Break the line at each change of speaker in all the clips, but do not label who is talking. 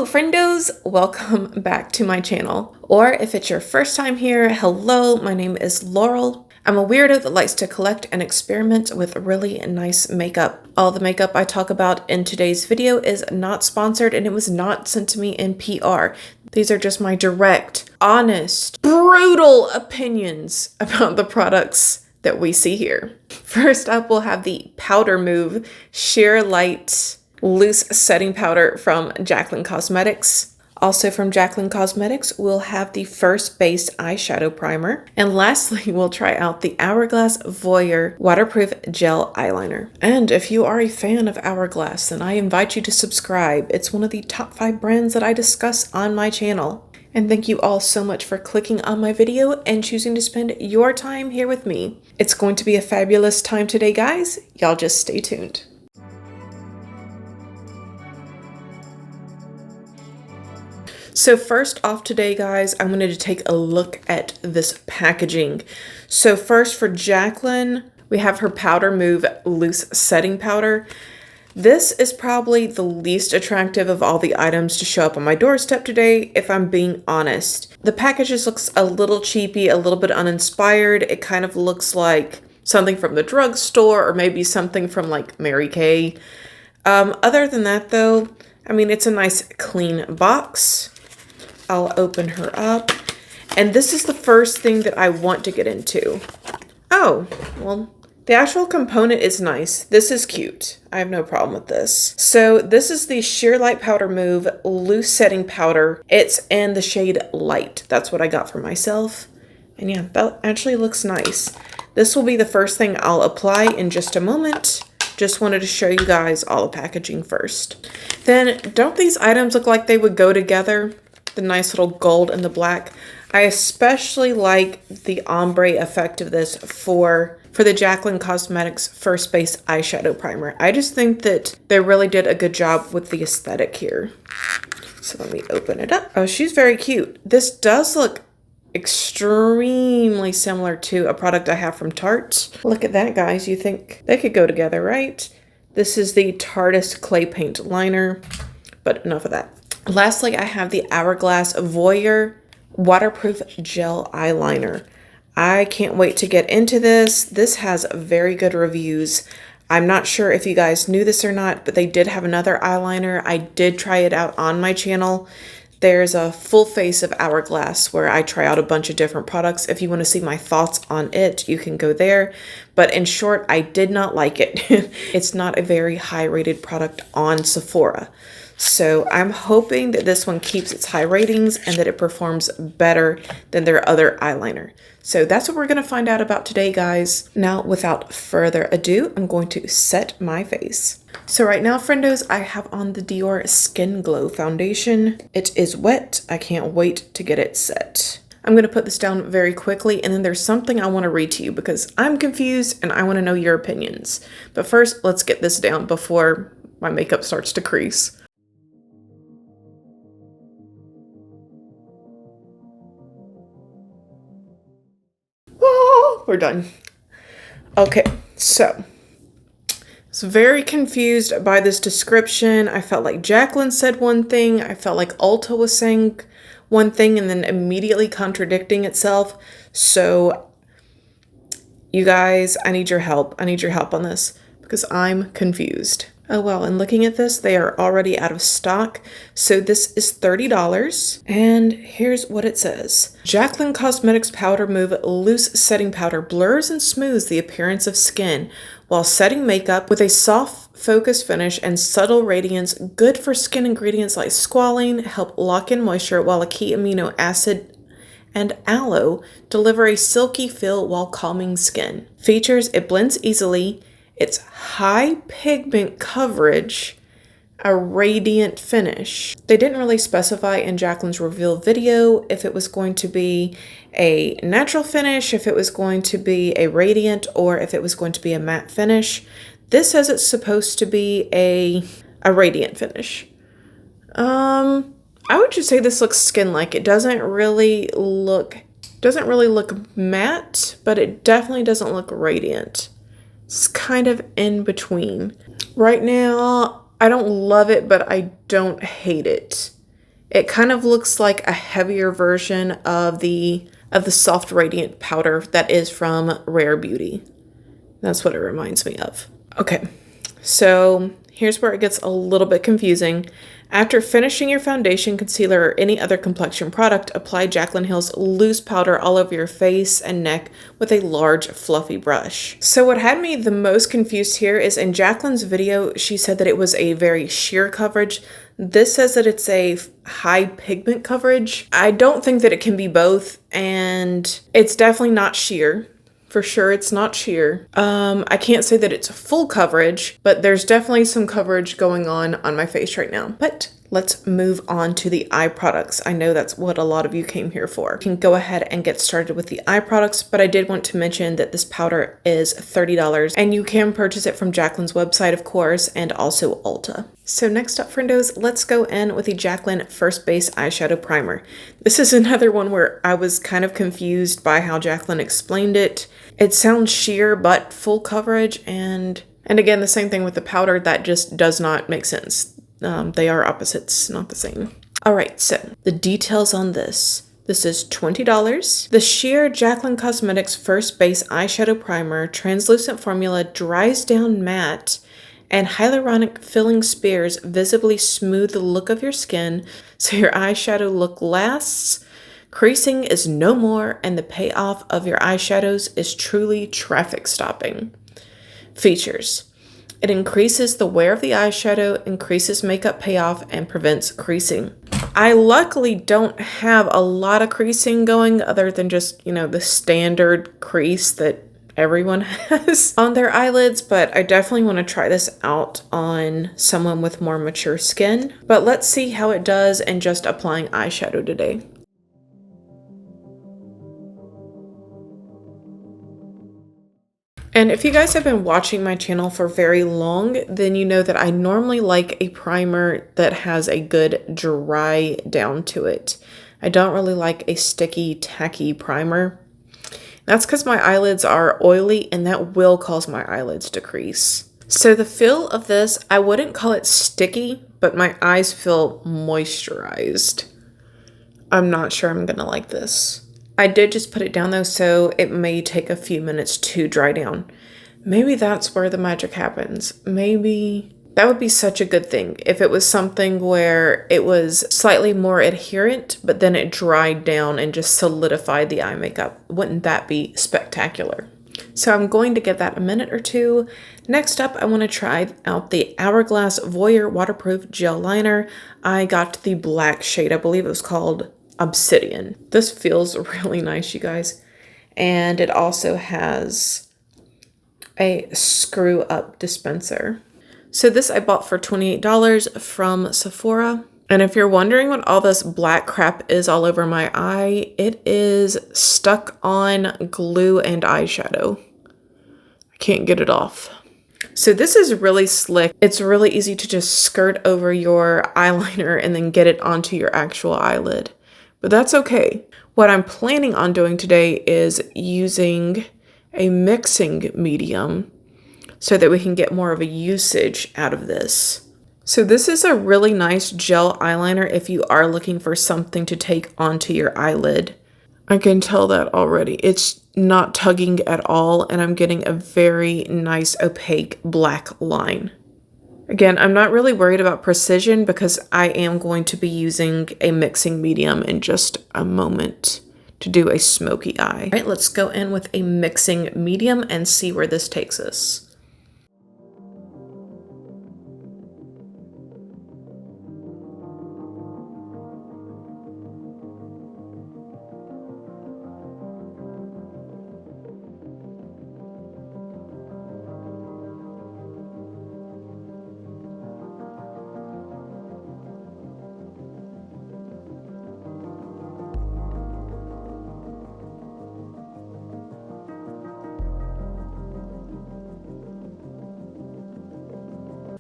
Hello friendos, welcome back to my channel. Or if it's your first time here, hello, my name is Laurel. I'm a weirdo that likes to collect and experiment with really nice makeup. All the makeup I talk about in today's video is not sponsored and it was not sent to me in PR. These are just my direct, honest, brutal opinions about the products that we see here. First up, we'll have the Powder Move Sheer Light Loose Setting Powder from Jaclyn Cosmetics. Also from Jaclyn Cosmetics, we'll have the First Base Eyeshadow Primer. And lastly, we'll try out the Hourglass Voyeur Waterproof Gel Eyeliner. And if you are a fan of Hourglass, then I invite you to subscribe. It's one of the top 5 brands that I discuss on my channel. And thank you all so much for clicking on my video and choosing to spend your time here with me. It's going to be a fabulous time today, guys. Y'all just stay tuned. So first off today, guys, I wanted to take a look at this packaging. So first for Jaclyn, we have her Powder Move Loose Setting Powder. This is probably the least attractive of all the items to show up on my doorstep today, if I'm being honest. The package just looks a little cheapy, a little bit uninspired. It kind of looks like something from the drugstore or maybe something from like Mary Kay. Other than that though, I mean, it's a nice clean box. I'll open her up. And this is the first thing that I want to get into. Oh, well, the actual component is nice. This is cute. I have no problem with this. So this is the Sheer Light Powder Move Loose Setting Powder. It's in the shade Light. That's what I got for myself. And yeah, that actually looks nice. This will be the first thing I'll apply in just a moment. Just wanted to show you guys all the packaging first. Then, don't these items look like they would go together? The nice little gold and the black. I especially like the ombre effect of this for the Jaclyn Cosmetics First Base Eyeshadow Primer. I just think that they really did a good job with the aesthetic here. So let me open it up. Oh, she's very cute. This does look extremely similar to a product I have from Tarte. Look at that, guys. You think they could go together, right? This is the Tarteist Clay Paint Liner, but enough of that. Lastly, I have the Hourglass Voyeur Waterproof Gel Eyeliner. I can't wait to get into this. This has very good reviews. I'm not sure if you guys knew this or not, but they did have another eyeliner. I did try it out on my channel. There's a full face of Hourglass where I try out a bunch of different products. If you want to see my thoughts on it, you can go there. But in short, I did not like it. It's not a very high rated product on Sephora. So I'm hoping that this one keeps its high ratings and that it performs better than their other eyeliner. So that's what we're going to find out about today, guys. Now, without further ado, I'm going to set my face. So right now, friendos, I have on the Dior Skin Glow Foundation. It is wet. I can't wait to get it set. I'm going to put this down very quickly, and then there's something I want to read to you because I'm confused and I want to know your opinions. But first, let's get this down before my makeup starts to crease. We're done. Okay, so I was very confused by this description. I felt like Jaclyn said one thing. I felt like Ulta was saying one thing and then immediately contradicting itself. So you guys, I need your help. I need your help on this because I'm confused. Oh well, and looking at this, they are already out of stock. So this is $30. And here's what it says. Jaclyn Cosmetics Powder Move Loose Setting Powder blurs and smooths the appearance of skin while setting makeup with a soft focus finish and subtle radiance, good for skin ingredients like squalene, help lock in moisture, while a key amino acid and aloe deliver a silky feel while calming skin. Features, it blends easily. It's high pigment coverage, a radiant finish. They didn't really specify in Jaclyn's reveal video if it was going to be a natural finish, if it was going to be a radiant, or if it was going to be a matte finish. This says it's supposed to be a radiant finish. I would just say this looks skin-like. It doesn't really look matte, but it definitely doesn't look radiant. It's kind of in between. Right now, I don't love it, but I don't hate it. It kind of looks like a heavier version of the soft radiant powder that is from Rare Beauty. That's what it reminds me of. Okay, so here's where it gets a little bit confusing. After finishing your foundation, concealer, or any other complexion product, apply Jaclyn Hill's loose powder all over your face and neck with a large fluffy brush. So what had me the most confused here is in Jaclyn's video, she said that it was a very sheer coverage. This says that it's a high pigment coverage. I don't think that it can be both, and it's definitely not sheer. For sure, it's not sheer. I can't say that it's full coverage, but there's definitely some coverage going on my face right now. But let's move on to the eye products. I know that's what a lot of you came here for. You can go ahead and get started with the eye products, but I did want to mention that this powder is $30, and you can purchase it from Jaclyn's website, of course, and also Ulta. So next up, friendos, let's go in with the Jaclyn First Base Eyeshadow Primer. This is another one where I was kind of confused by how Jaclyn explained it. It sounds sheer, but full coverage, and again, the same thing with the powder, that just does not make sense. They are opposites, not the same. All right, so the details on this. This is $20. The sheer Jaclyn Cosmetics First Base Eyeshadow Primer translucent formula dries down matte, and hyaluronic filling spears visibly smooth the look of your skin so your eyeshadow look lasts. Creasing is no more, and the payoff of your eyeshadows is truly traffic stopping. Features. It increases the wear of the eyeshadow, increases makeup payoff, and prevents creasing. I luckily don't have a lot of creasing going other than just, the standard crease that everyone has on their eyelids, but I definitely want to try this out on someone with more mature skin. But let's see how it does in just applying eyeshadow today. And if you guys have been watching my channel for very long, then you know that I normally like a primer that has a good dry down to it. I don't really like a sticky, tacky primer. That's because my eyelids are oily, and that will cause my eyelids to crease. So the feel of this, I wouldn't call it sticky, but my eyes feel moisturized. I'm not sure I'm gonna like this. I did just put it down though, so it may take a few minutes to dry down. Maybe that's where the magic happens. Maybe that would be such a good thing if it was something where it was slightly more adherent, but then it dried down and just solidified the eye makeup. Wouldn't that be spectacular? So I'm going to give that a minute or two. Next up, I want to try out the Hourglass Voyeur Waterproof Gel Liner. I got the black shade, I believe it was called Obsidian. This feels really nice, you guys. And it also has a screw up dispenser. So this I bought for $28 from Sephora. And if you're wondering what all this black crap is all over my eye, it is stuck on glue and eyeshadow. I can't get it off. So this is really slick. It's really easy to just skirt over your eyeliner and then get it onto your actual eyelid. But that's okay. What I'm planning on doing today is using a mixing medium so that we can get more of a usage out of this. So this is a really nice gel eyeliner if you are looking for something to take onto your eyelid. I can tell that already. It's not tugging at all, and I'm getting a very nice opaque black line. Again, I'm not really worried about precision because I am going to be using a mixing medium in just a moment to do a smoky eye. All right, let's go in with a mixing medium and see where this takes us.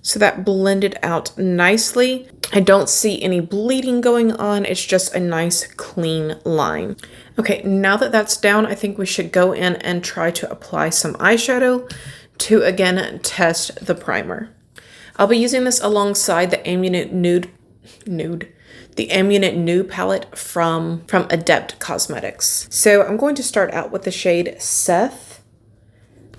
So that blended out nicely. I don't see any bleeding going on. It's just a nice clean line. Okay, now that that's down, I think we should go in and try to apply some eyeshadow to again test the primer. I'll be using this alongside the Ambient the Ambient New palette from Adept Cosmetics. So I'm going to start out with the shade Seth.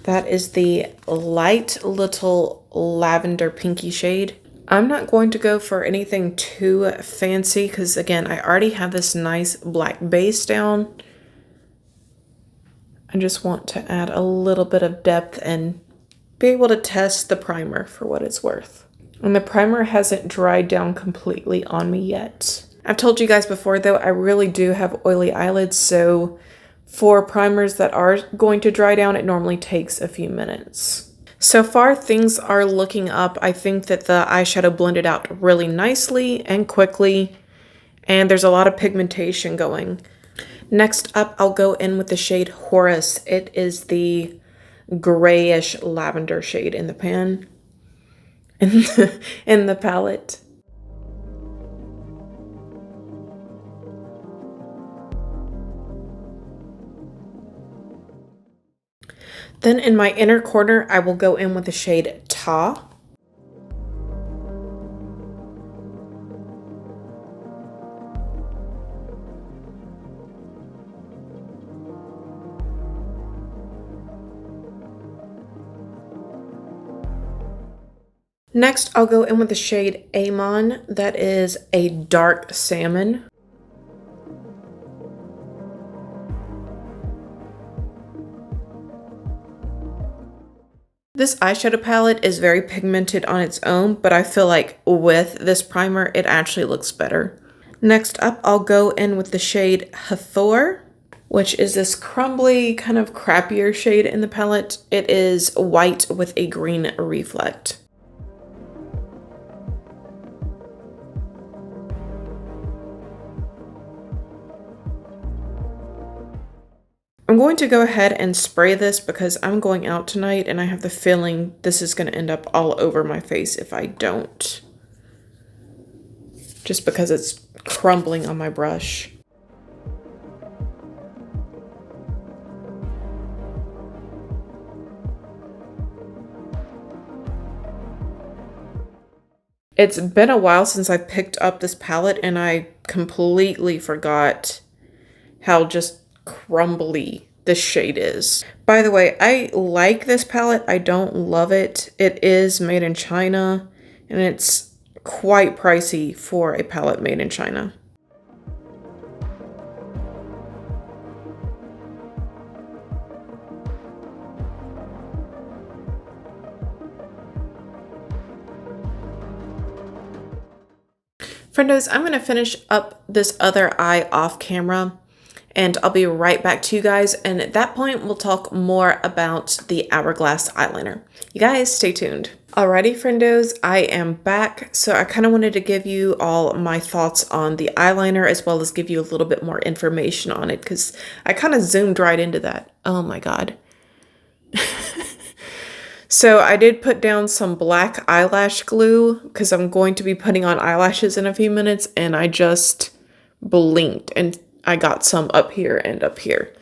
That is the light little lavender pinky shade. I'm not going to go for anything too fancy because, again, I already have this nice black base down. I just want to add a little bit of depth and be able to test the primer for what it's worth. And the primer hasn't dried down completely on me yet. I've told you guys before, though, I really do have oily eyelids, so for primers that are going to dry down, it normally takes a few minutes. So far, things are looking up. I think that the eyeshadow blended out really nicely and quickly, and there's a lot of pigmentation going. Next up, I'll go in with the shade Horus. It is the grayish lavender shade in the pan, in the palette. Then in my inner corner, I will go in with the shade Ta. Next, I'll go in with the shade Amon. That is a dark salmon. This eyeshadow palette is very pigmented on its own, but I feel like with this primer, it actually looks better. Next up, I'll go in with the shade Hathor, which is this crumbly, kind of crappier shade in the palette. It is white with a green reflect. I'm going to go ahead and spray this because I'm going out tonight and I have the feeling this is going to end up all over my face if I don't. Just because it's crumbling on my brush. It's been a while since I picked up this palette and I completely forgot how just crumbly this shade is. By the way, I like this palette. I don't love it. It is made in China and it's quite pricey for a palette made in China. Friendos, I'm going to finish up this other eye off camera. And I'll be right back to you guys. And at that point, we'll talk more about the Hourglass eyeliner. You guys stay tuned. Alrighty, friendos, I am back. So I kind of wanted to give you all my thoughts on the eyeliner as well as give you a little bit more information on it because I kind of zoomed right into that. Oh my God. So I did put down some black eyelash glue because I'm going to be putting on eyelashes in a few minutes and I just blinked and I got some up here and up here.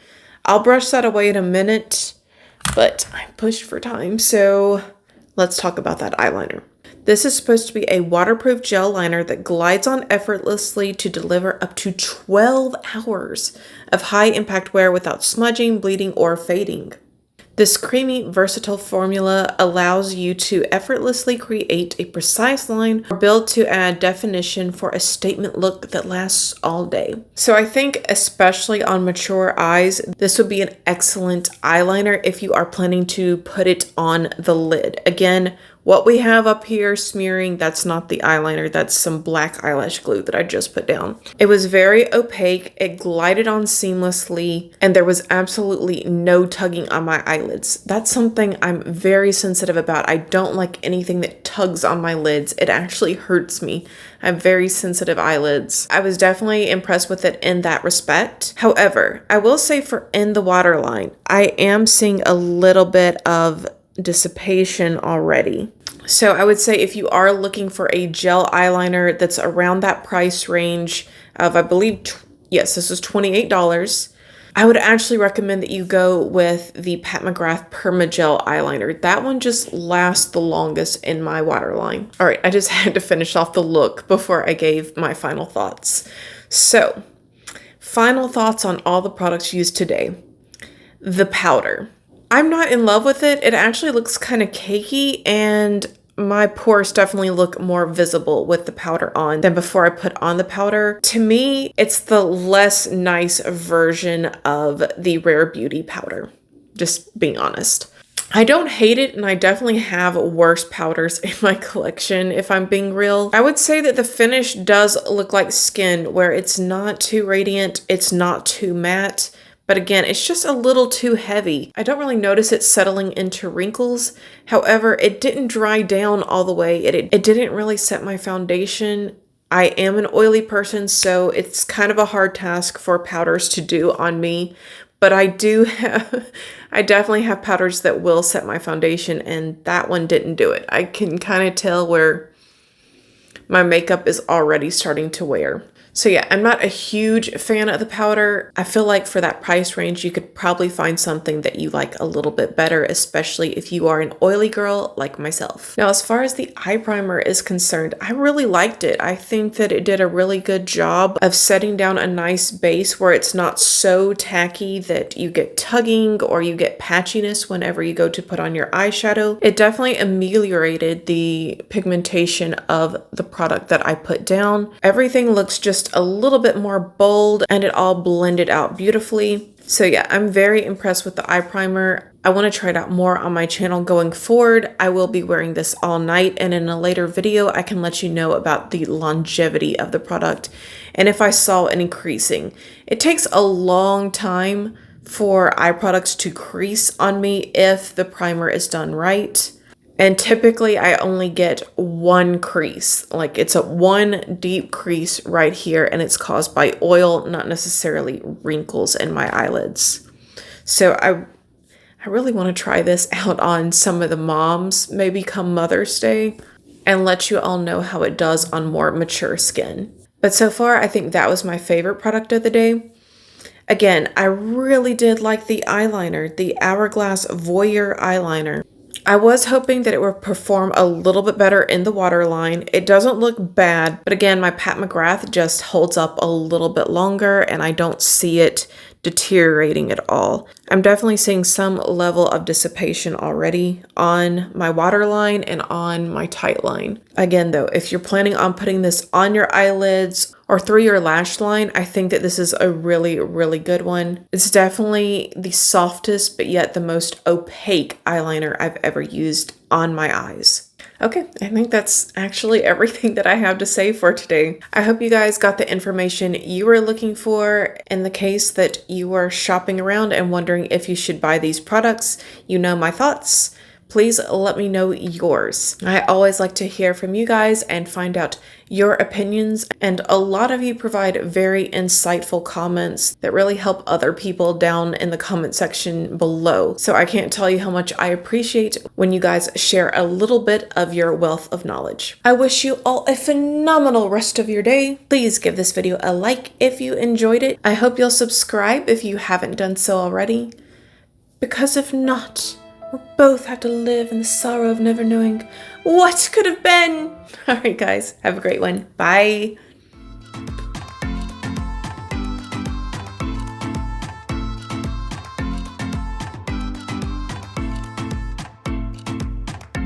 I'll brush that away in a minute, but I'm pushed for time, so let's talk about that eyeliner. This is supposed to be a waterproof gel liner that glides on effortlessly to deliver up to 12 hours of high impact wear without smudging, bleeding, or fading. This creamy, versatile formula allows you to effortlessly create a precise line or build to add definition for a statement look that lasts all day. So I think especially on mature eyes, this would be an excellent eyeliner if you are planning to put it on the lid. Again, what we have up here smearing, that's not the eyeliner, that's some black eyelash glue that I just put down. It was very opaque, it glided on seamlessly, and there was absolutely no tugging on my eyelids. That's something I'm very sensitive about. I don't like anything that tugs on my lids. It actually hurts me. I have very sensitive eyelids. I was definitely impressed with it in that respect. However, I will say for in the waterline, I am seeing a little bit of dissipation already. So I would say if you are looking for a gel eyeliner that's around that price range of, I believe, yes, this is $28. I would actually recommend that you go with the Pat McGrath Permagel eyeliner. That one just lasts the longest in my waterline. All right, I just had to finish off the look before I gave my final thoughts. So, final thoughts on all the products used today. The powder. I'm not in love with it. It actually looks kind of cakey, and my pores definitely look more visible with the powder on than before I put on the powder. To me, it's the less nice version of the Rare Beauty powder, just being honest. I don't hate it, and I definitely have worse powders in my collection, if I'm being real. I would say that the finish does look like skin, where it's not too radiant, it's not too matte. But again, it's just a little too heavy. I don't really notice it settling into wrinkles. However, it didn't dry down all the way. It didn't really set my foundation. I am an oily person, so it's kind of a hard task for powders to do on me. But I definitely have powders that will set my foundation, and that one didn't do it. I can kind of tell where my makeup is already starting to wear. So yeah, I'm not a huge fan of the powder. I feel like for that price range, you could probably find something that you like a little bit better, especially if you are an oily girl like myself. Now, as far as the eye primer is concerned, I really liked it. I think that it did a really good job of setting down a nice base where it's not so tacky that you get tugging or you get patchiness whenever you go to put on your eyeshadow. It definitely ameliorated the pigmentation of the product that I put down. Everything looks just a little bit more bold, and it all blended out beautifully. So yeah, I'm very impressed with the eye primer. I want to try it out more on my channel going forward. I will be wearing this all night, and in a later video, I can let you know about the longevity of the product and if I saw an increasing. It takes a long time for eye products to crease on me if the primer is done right. And typically I only get one crease, like it's a one deep crease right here, and it's caused by oil, not necessarily wrinkles in my eyelids. So I really want to try this out on some of the moms, maybe come Mother's Day, and let you all know how it does on more mature skin. But so far, I think that was my favorite product of the day. Again, I really did like the eyeliner, the Hourglass Voyeur eyeliner. I was hoping that it would perform a little bit better in the waterline. It doesn't look bad, but again, my Pat McGrath just holds up a little bit longer, and I don't see it deteriorating at all. I'm definitely seeing some level of dissipation already on my waterline and on my tight line. Again though, if you're planning on putting this on your eyelids or through your lash line, I think that this is a really, really good one. It's definitely the softest but yet the most opaque eyeliner I've ever used on my eyes. Okay, I think that's actually everything that I have to say for today. I hope you guys got the information you were looking for. In the case that you were shopping around and wondering if you should buy these products, you know my thoughts. Please let me know yours. I always like to hear from you guys and find out your opinions, and a lot of you provide very insightful comments that really help other people down in the comment section below. So I can't tell you how much I appreciate when you guys share a little bit of your wealth of knowledge. I wish you all a phenomenal rest of your day. Please give this video a like if you enjoyed it. I hope you'll subscribe if you haven't done so already, because if not, we'll both have to live in the sorrow of never knowing what could have been. All right, guys, have a great one. Bye.